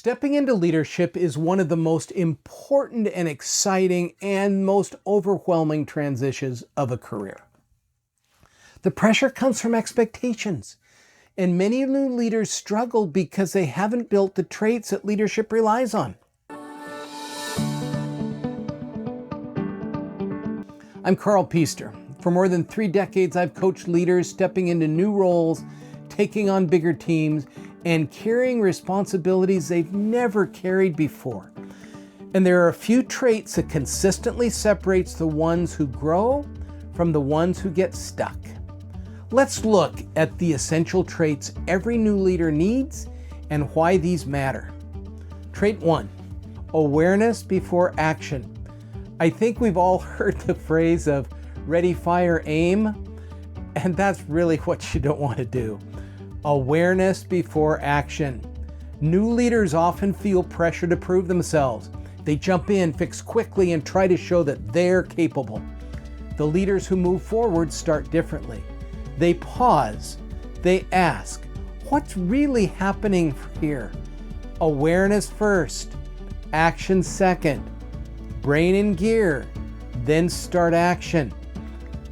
Stepping into leadership is one of the most important and exciting and most overwhelming transitions of a career. The pressure comes from expectations, and many new leaders struggle because they haven't built the traits that leadership relies on. I'm Carl Piester. For more than 3 decades, I've coached leaders stepping into new roles, taking on bigger teams, and carrying responsibilities they've never carried before. And there are a few traits that consistently separates the ones who grow from the ones who get stuck. Let's look at the essential traits every new leader needs and why these matter. Trait 1, awareness before action. I think we've all heard the phrase of ready, fire, aim, and that's really what you don't want to do. Awareness before action. New leaders often feel pressure to prove themselves. They jump in, fix quickly, and try to show that they're capable. The leaders who move forward start differently. They pause. They ask, what's really happening here? Awareness first, action second. Brain in gear, then start action.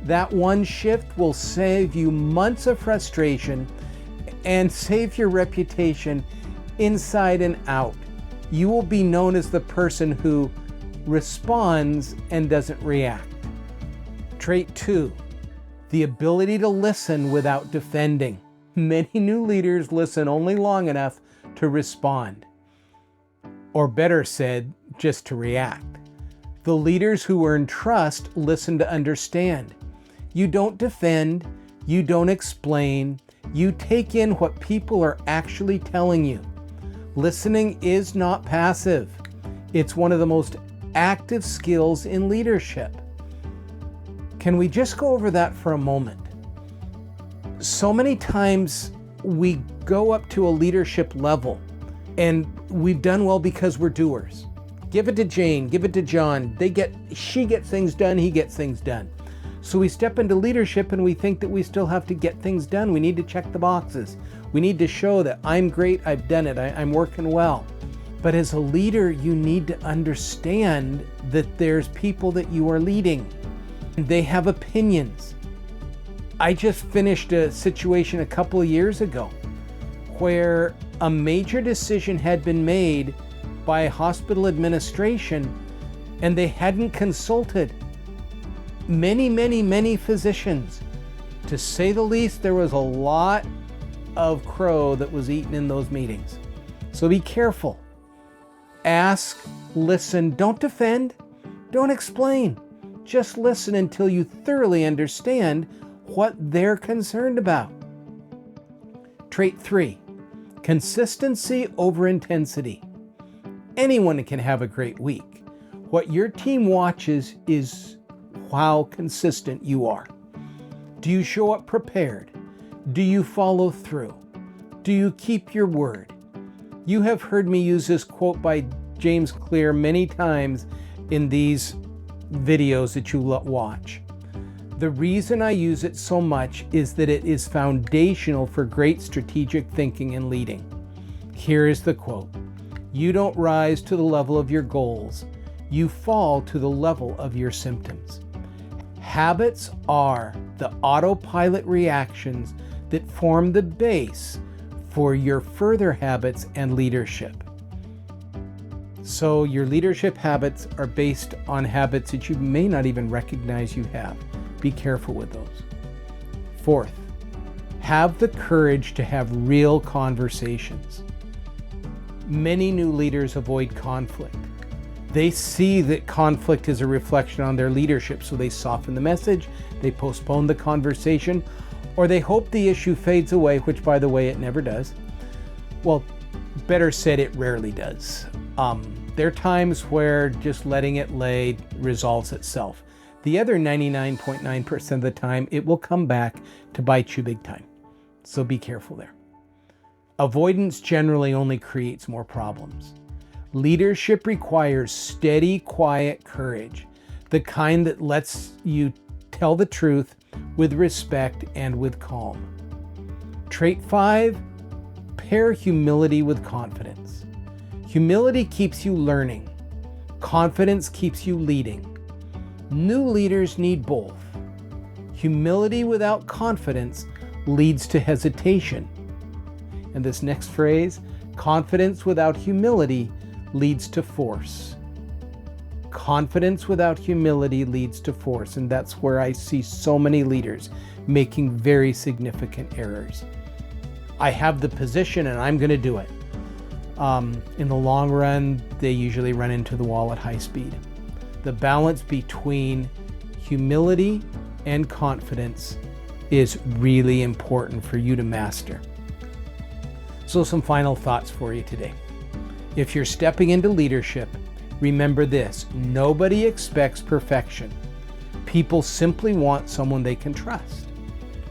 That one shift will save you months of frustration and save your reputation inside and out. You will be known as the person who responds and doesn't react. Trait 2, the ability to listen without defending. Many new leaders listen only long enough to respond, or better said, just to react. The leaders who earn trust listen to understand. You don't defend, you don't explain, you take in what people are actually telling you. Listening is not passive. It's one of the most active skills in leadership. Can we just go over that for a moment? So many times we go up to a leadership level and we've done well because we're doers. Give it to Jane, give it to John. She gets things done, he gets things done. So we step into leadership and we think that we still have to get things done. We need to check the boxes. We need to show that I'm great, I've done it, I'm working well. But as a leader, you need to understand that there's people that you are leading. They have opinions. I just finished a situation a couple of years ago where a major decision had been made by hospital administration and they hadn't consulted many physicians. To say the least, there was a lot of crow that was eaten in those meetings. So be careful. Ask, listen, don't defend, don't explain. Just listen until you thoroughly understand what they're concerned about. Trait 3, consistency over intensity. Anyone can have a great week. What your team watches is how consistent you are. Do you show up prepared? Do you follow through? Do you keep your word? You have heard me use this quote by James Clear many times in these videos that you watch. The reason I use it so much is that it is foundational for great strategic thinking and leading. Here is the quote. You don't rise to the level of your goals. You fall to the level of your symptoms. Habits are the autopilot reactions that form the base for your further habits and leadership. So your leadership habits are based on habits that you may not even recognize you have. Be careful with those. 4th, have the courage to have real conversations. Many new leaders avoid conflict. They see that conflict is a reflection on their leadership, so they soften the message, they postpone the conversation, or they hope the issue fades away, which, by the way, it never does. Well, better said, it rarely does. There are times where just letting it lay resolves itself. The other 99.9% of the time, it will come back to bite you big time. So be careful there. Avoidance generally only creates more problems. Leadership requires steady, quiet courage, the kind that lets you tell the truth with respect and with calm. Trait 5, pair humility with confidence. Humility keeps you learning. Confidence keeps you leading. New leaders need both. Humility without confidence leads to hesitation. And this next phrase, confidence without humility leads to force. Confidence without humility leads to force, and that's where I see so many leaders making very significant errors. I have the position and I'm going to do it. In the long run, they usually run into the wall at high speed. The balance between humility and confidence is really important for you to master. So some final thoughts for you today. If you're stepping into leadership, remember this: nobody expects perfection. People simply want someone they can trust.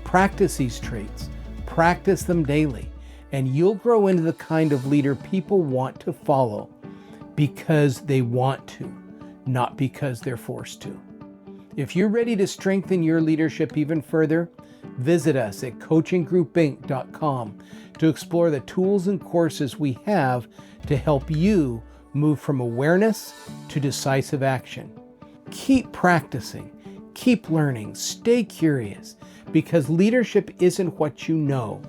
Practice these traits, practice them daily, and you'll grow into the kind of leader people want to follow because they want to, not because they're forced to. If you're ready to strengthen your leadership even further, visit us at coachinggroupinc.com to explore the tools and courses we have to help you move from awareness to decisive action. Keep practicing, keep learning, stay curious, because leadership isn't what you know,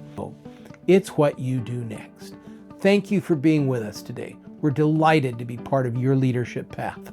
it's what you do next. Thank you for being with us today. We're delighted to be part of your leadership path.